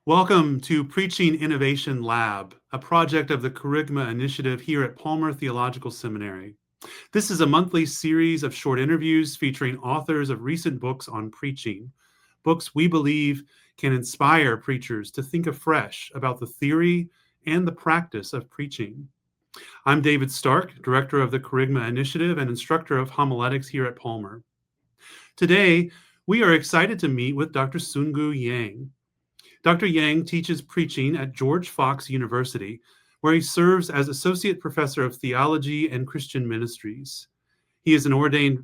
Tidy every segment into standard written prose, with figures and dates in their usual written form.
Welcome to Preaching Innovation Lab, a project of the Kerygma Initiative here at Palmer Theological Seminary. This is a monthly series of short interviews featuring authors of recent books on preaching, books we believe can inspire preachers to think afresh about the theory and the practice of preaching. I'm David Stark, director of the Kerygma Initiative and instructor of Homiletics here at Palmer. Today, we are excited to meet with Dr. Sunggu Yang. Dr. Yang teaches preaching at George Fox University, where he serves as Associate Professor of Theology and Christian Ministries. He is an ordained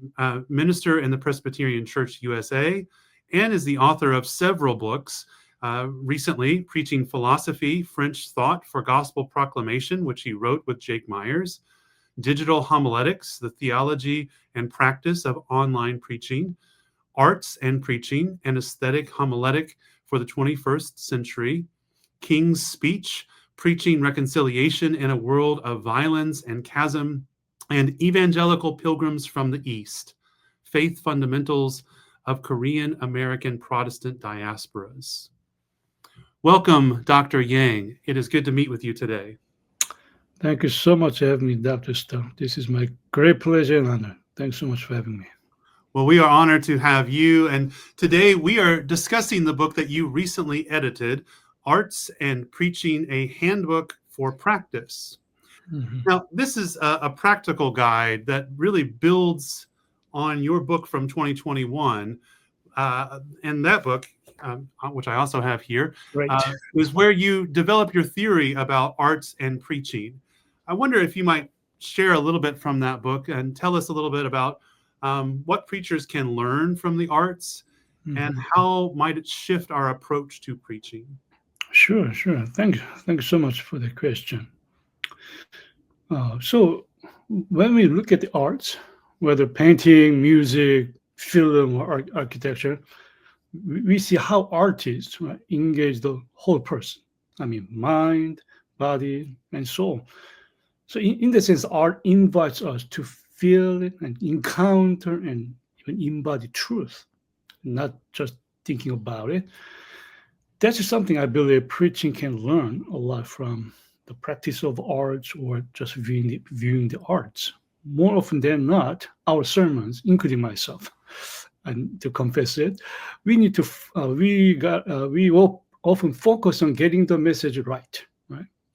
minister in the Presbyterian Church USA and is the author of several books. Recently, Preaching Philosophy, French Thought for Gospel Proclamation, which he wrote with Jake Myers, Digital Homiletics, the Theology and Practice of Online Preaching, Arts and Preaching, an Aesthetic Homiletic for the 21st Century, King's Speech, Preaching Reconciliation in a World of Violence and Chasm, and Evangelical Pilgrims from the East, Faith Fundamentals of Korean American Protestant Diasporas. Welcome, Dr. Yang. It is good to meet with you today. Thank you so much for having me, Dr. Stark. This is my great pleasure and honor. Thanks so much for having me. Well, we are honored to have you. And today we are discussing the book that you recently edited, Arts and Preaching, a Handbook for Practice. Mm-hmm. Now, this is a practical guide that really builds on your book from 2021. And that book, which I also have here, is where you develop your theory about arts and preaching. I wonder if you might share a little bit from that book and tell us a little bit about what preachers can learn from the arts, and how might it shift our approach to preaching? Sure. Thank you so much for the question. So when we look at the arts, whether painting, music, film, or architecture, we see how artists engage the whole person. I mean, mind, body, and soul. So in that sense, art invites us to feel it and encounter and even embody truth, not just thinking about it. That's something I believe preaching can learn a lot from the practice of arts or just viewing the arts. More often than not, our sermons, including myself, and to confess it, we will often focus on getting the message right,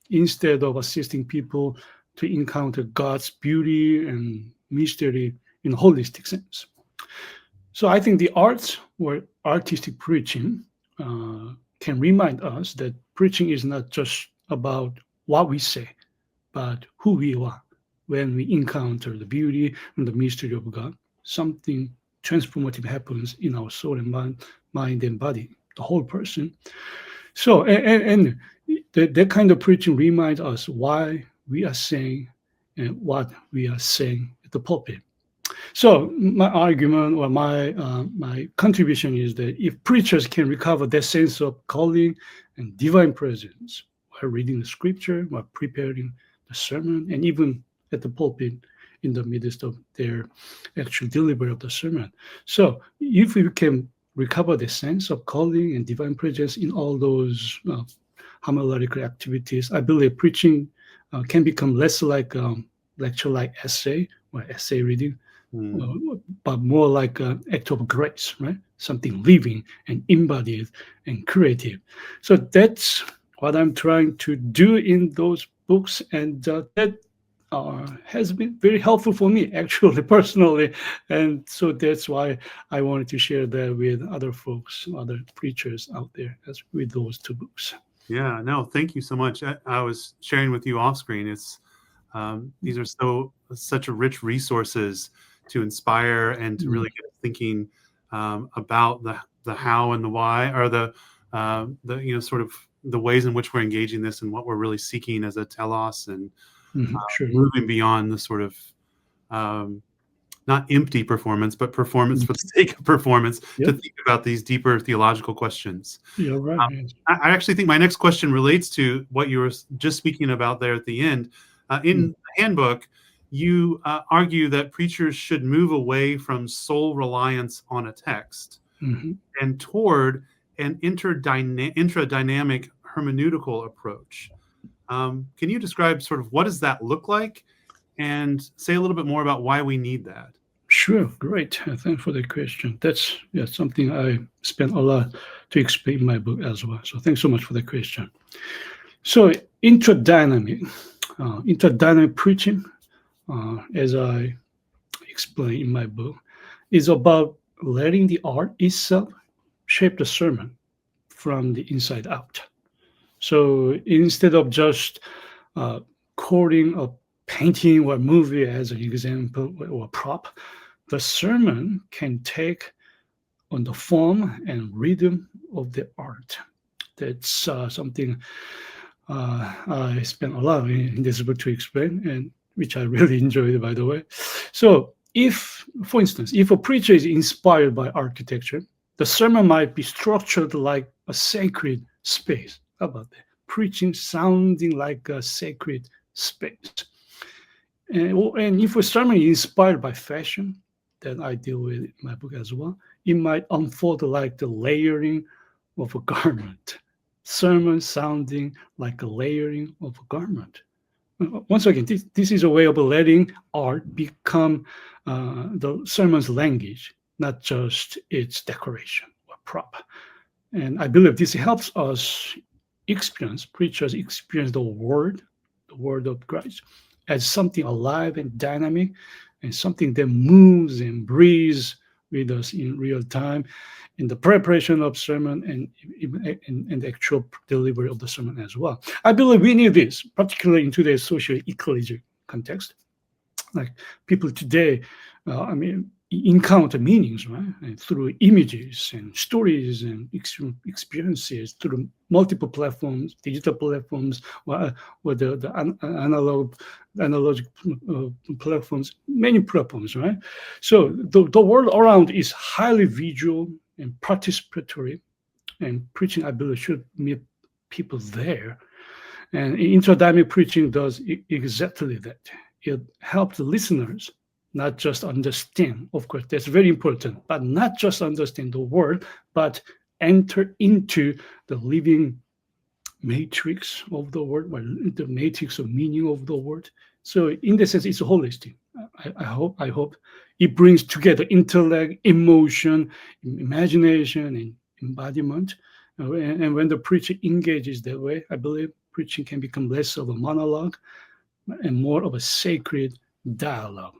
instead of assisting people to encounter God's beauty and mystery in a holistic sense. So I think the arts or artistic preaching can remind us that preaching is not just about what we say, but who we are when we encounter the beauty and the mystery of God. Something transformative happens in our soul and mind and body, the whole person. So, and that kind of preaching reminds us why we are saying and what we are saying at the pulpit. So my argument or my contribution is that if preachers can recover that sense of calling and divine presence while reading the scripture, while preparing the sermon, and even at the pulpit in the midst of their actual delivery of the sermon. So if we can recover the sense of calling and divine presence in all those homiletical activities, I believe preaching can become less like lecture-like essay or essay reading, but more like an act of grace, right? Something living and embodied and creative. So that's what I'm trying to do in those books, and that has been very helpful for me, actually, personally. And so that's why I wanted to share that with other folks, other preachers out there, as with those two books. Yeah, no, thank you so much. I was sharing with you off screen. It's these are such rich resources to inspire and to really get thinking about the how and the why, or the sort of the ways in which we're engaging this and what we're really seeking as a telos, and moving beyond the sort of not empty performance, but performance for the sake of performance, to think about these deeper theological questions. Yeah, right. I actually think my next question relates to what you were just speaking about there at the end. In the handbook, you argue that preachers should move away from sole reliance on a text Mhm. and toward an intradynamic hermeneutical approach. Can you describe sort of what does that look like, and say a little bit more about why we need that? Sure, great. Thanks for the question. That's something I spent a lot to explain in my book as well. So thanks so much for the question. So interdynamic preaching, as I explain in my book, is about letting the art itself shape the sermon from the inside out. So instead of just uh, quoting a painting or movie as an example or prop, the sermon can take on the form and rhythm of the art. That's something I spent a lot in this book to explain, and which I really enjoyed, by the way. So, if, for instance, if a preacher is inspired by architecture, the sermon might be structured like a sacred space. How about that? Preaching sounding like a sacred space. And if a sermon is inspired by fashion, that I deal with in my book as well, it might unfold like the layering of a garment. Sermon sounding like a layering of a garment. Once again, this is a way of letting art become the sermon's language, not just its decoration or prop. And I believe this helps us preachers experience the word of Christ, as something alive and dynamic and something that moves and breathes with us in real time in the preparation of sermon and the actual delivery of the sermon as well. I believe we need this, particularly in today's socio-ecological context. Like people today, encounter meanings, right? And through images and stories and experiences through multiple platforms, digital platforms, or the analog platforms, many platforms, right? So the world around is highly visual and participatory, and preaching, I believe, should meet people there. And introdynamic preaching does exactly that. It helps the listeners not just understand, of course, that's very important, but not just understand the word, but enter into the living matrix of the word, or the matrix of meaning of the word. So in the sense, it's holistic. I hope it brings together intellect, emotion, imagination, and embodiment. And when the preacher engages that way, I believe preaching can become less of a monologue and more of a sacred dialogue.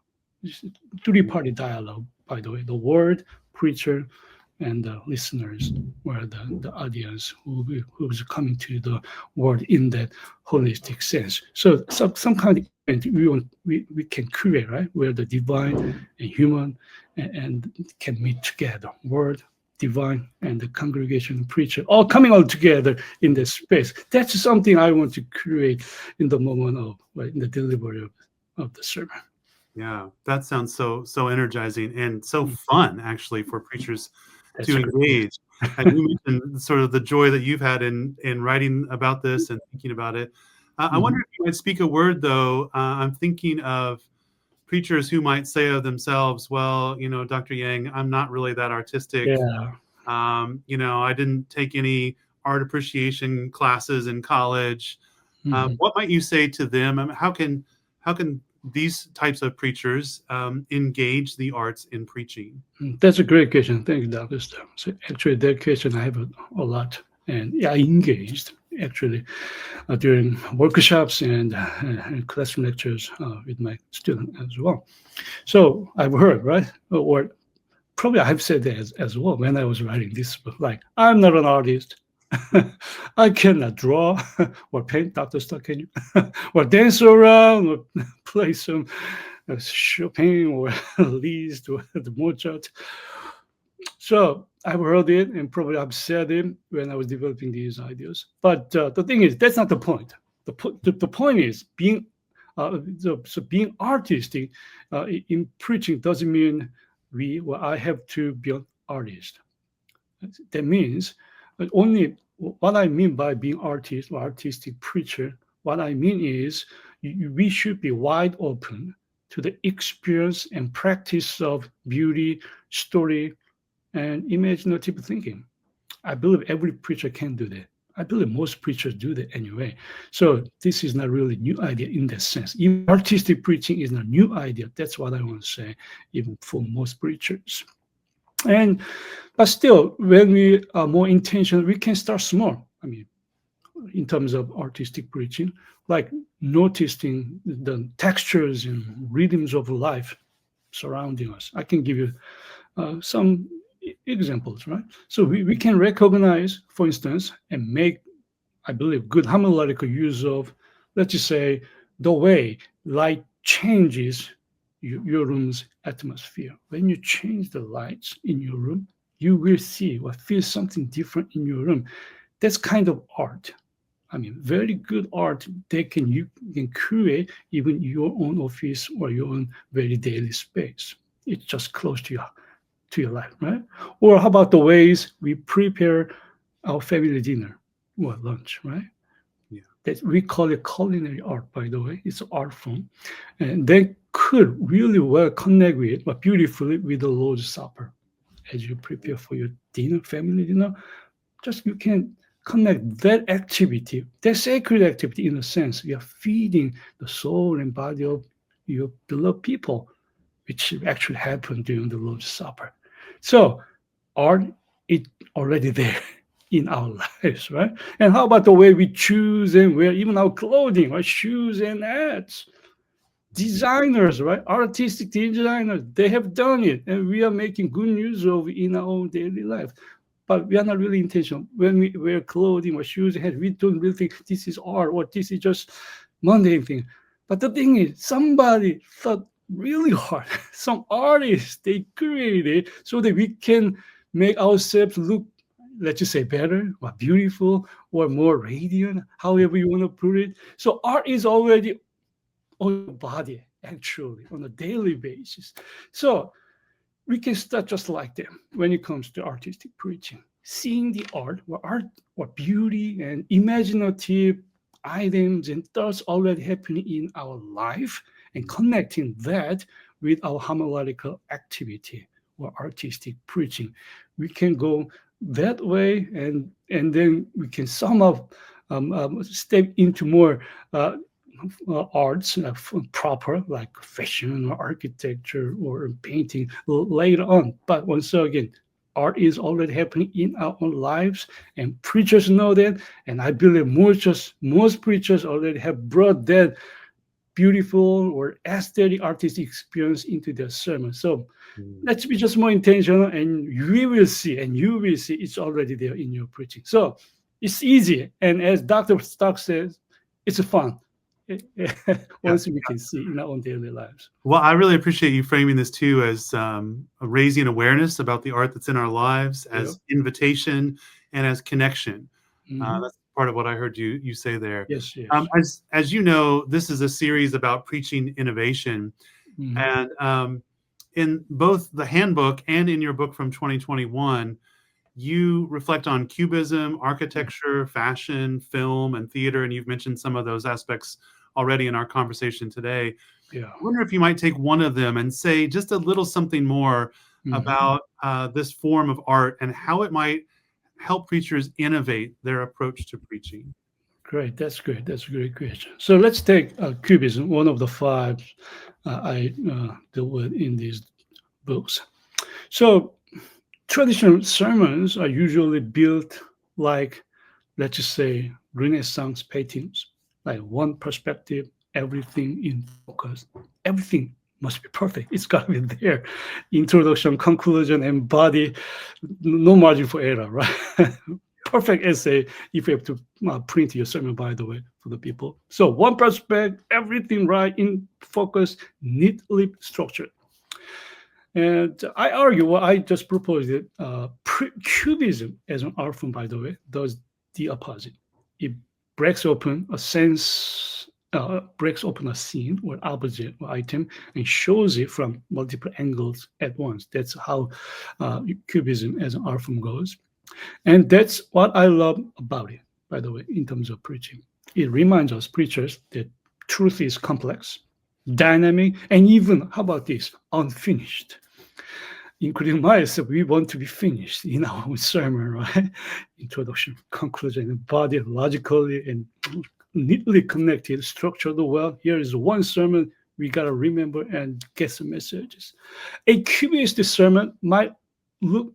Three-party dialogue, by the way, the word, preacher, and the listeners, were the audience who's coming to the word in that holistic sense. So some kind of event we can create, right, where the divine and human and can meet together, word, divine, and the congregation preacher all coming all together in this space. That's something I want to create in the moment of, right, in the delivery of the sermon. Yeah, that sounds so energizing and so Mm, fun, actually, for preachers that's to great. engage. And you mentioned sort of the joy that you've had in writing about this and thinking about it. I wonder Mhm. if you might speak a word, though. I'm thinking of preachers who might say of themselves, "Well, Dr. Yang, I'm not really that artistic. Yeah. I didn't take any art appreciation classes in college." Mhm. What might you say to them? How can these types of preachers engage the arts in preaching? That's a great question. Thank you, Dr. Stone. So actually, that question I have a lot, and yeah, I engaged actually during workshops and classroom lectures with my students as well. So I've heard, right, or probably I've said that as well when I was writing this book. Like, I'm not an artist. I cannot draw or paint. Dr. Stone, can you? Or dance around or play some Chopin or Liszt or the Mozart. So I've heard it and probably I've said it when I was developing these ideas. But the thing is, that's not the point. The point is being artistic in preaching doesn't mean I have to be an artist. That means only what I mean by being artistic preacher. What I mean is we should be wide open to the experience and practice of beauty, story, and imaginative thinking. I believe every preacher can do that. I believe most preachers do that anyway. So this is not really new idea in that sense. Even artistic preaching is not a new idea. That's what I want to say, even for most preachers. And but still, when we are more intentional, we can start small. I mean, in terms of artistic preaching, like noticing the textures and rhythms of life surrounding us. I can give you some examples, right? So we can recognize, for instance, and make, I believe, good homiletical use of, let's just say, the way light changes your room's atmosphere. When you change the lights in your room, you will see or feel something different in your room. That's kind of art. I mean, very good art you can create even your own office or your own very daily space. It's just close to your life, right? Or how about the ways we prepare our family dinner or lunch, right? Yeah. That we call it culinary art, by the way. It's an art form, and they could really well connect with, but beautifully, with the Lord's Supper as you prepare for your dinner, family dinner. Just you can connect that activity, that sacred activity, in a sense. We are feeding the soul and body of your beloved people, which actually happened during the Lord's Supper. So art is already there in our lives, right? And how about the way we choose and wear even our clothing, right? Shoes and hats. Designers, right? Artistic designers, they have done it, and we are making good use of it in our own daily life. But we are not really intentional. When we wear clothing or shoes and hats, we don't really think this is art or this is just mundane thing. But the thing is, somebody thought really hard. Some artists, they created so that we can make ourselves look, let's just say, better or beautiful or more radiant, however you want to put it. So art is already on your body, actually, on a daily basis. So we can start just like them when it comes to artistic preaching. Seeing the art or beauty and imaginative items and thoughts already happening in our life and connecting that with our homiletical activity or artistic preaching. We can go that way, and then we can somehow step into more arts proper, like fashion or architecture or painting later on. But once again, art is already happening in our own lives, and preachers know that. And I believe most preachers already have brought that beautiful or aesthetic artistic experience into their sermon. So Mm. let's be just more intentional, and you will see, it's already there in your preaching. So it's easy, and as Dr. Stock says, it's fun. Yeah. Once we can see in our own daily lives. Well, I really appreciate you framing this too as raising awareness about the art that's in our lives, Yeah. as invitation, and as connection. Mhm. That's part of what I heard you say there. Yes, yes. As you know, this is a series about preaching innovation, Mhm. and in both the handbook and in your book from 2021, you reflect on cubism, architecture, fashion, film, and theater, and you've mentioned some of those aspects already in our conversation today. Yeah. I wonder if you might take one of them and say just a little something more Mhm. about this form of art and how it might help preachers innovate their approach to preaching. Great. That's great. That's a great question. So let's take cubism, one of the five I deal with in these books. So traditional sermons are usually built like, let's just say, Renaissance paintings, like one perspective, everything in focus, everything must be perfect. It's got to be there. Introduction, conclusion, and body, no margin for error, right? Perfect essay if you have to print your sermon, by the way, for the people. So one perspective, everything right in focus, neatly structured. And I argue, well, I just proposed it. Cubism, as an art form, by the way, does the opposite. It breaks open a scene or object or item and shows it from multiple angles at once. That's how cubism as an art form goes. And that's what I love about it, by the way, in terms of preaching. It reminds us preachers that truth is complex, dynamic, and even, how about this, unfinished. Including myself, we want to be finished in our own sermon, right? Introduction, conclusion, and body logically and neatly connected, structured well. Here is one sermon we got to remember and get some messages. A cubist sermon might look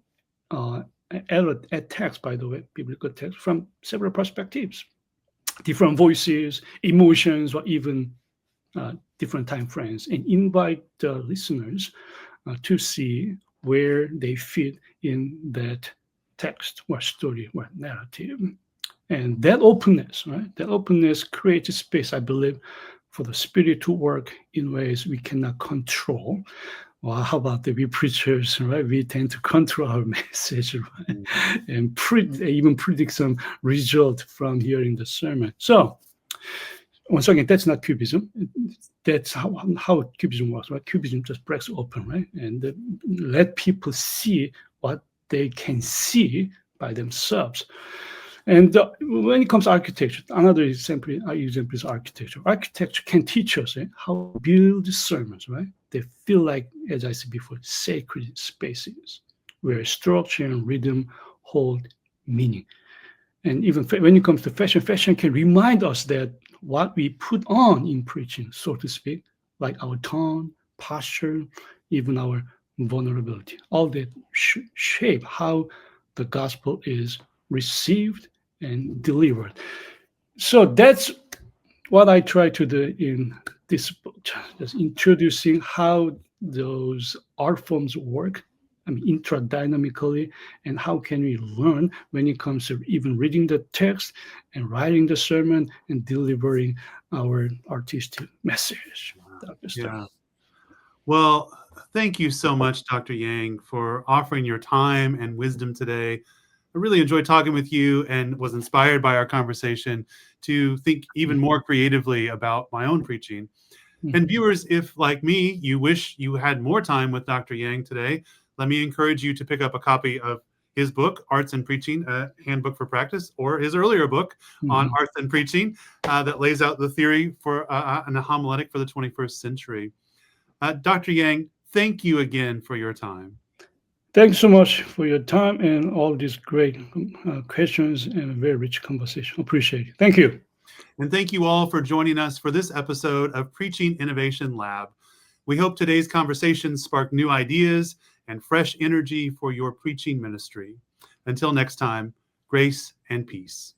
at text, by the way, biblical text, from several perspectives, different voices, emotions, or even different time frames, and invite the listeners to see where they fit in that text or story or narrative. And that openness, right? That openness creates space, I believe, for the Spirit to work in ways we cannot control. Well, how about we preachers, right? We tend to control our message, right? And even predict some result from hearing the sermon. So, once again, that's not cubism. That's how cubism works, right? Cubism just breaks open, right? And let people see what they can see by themselves. And when it comes to architecture, another example is architecture. Architecture can teach us how to build sermons, right? They feel like, as I said before, sacred spaces where structure and rhythm hold meaning. And even when it comes to fashion can remind us that what we put on in preaching, so to speak, like our tone, posture, even our vulnerability, all that shape how the gospel is received and delivered. So that's what I try to do in this book, just introducing how those art forms work, intradynamically, and how can we learn when it comes to even reading the text and writing the sermon and delivering our artistic message. Yeah. Well, thank you so much, Dr. Yang, for offering your time and wisdom today. I really enjoyed talking with you and was inspired by our conversation to think even more creatively about my own preaching. And viewers, if like me, you wish you had more time with Dr. Yang today, let me encourage you to pick up a copy of his book, Arts and Preaching, a Handbook for Practice, or his earlier book on arts and preaching that lays out the theory for an homiletic for the 21st century. Dr. Yang, thank you again for your time. Thanks so much for your time and all these great questions and a very rich conversation. Appreciate it. Thank you. And thank you all for joining us for this episode of Preaching Innovation Lab. We hope today's conversation sparked new ideas and fresh energy for your preaching ministry. Until next time, grace and peace.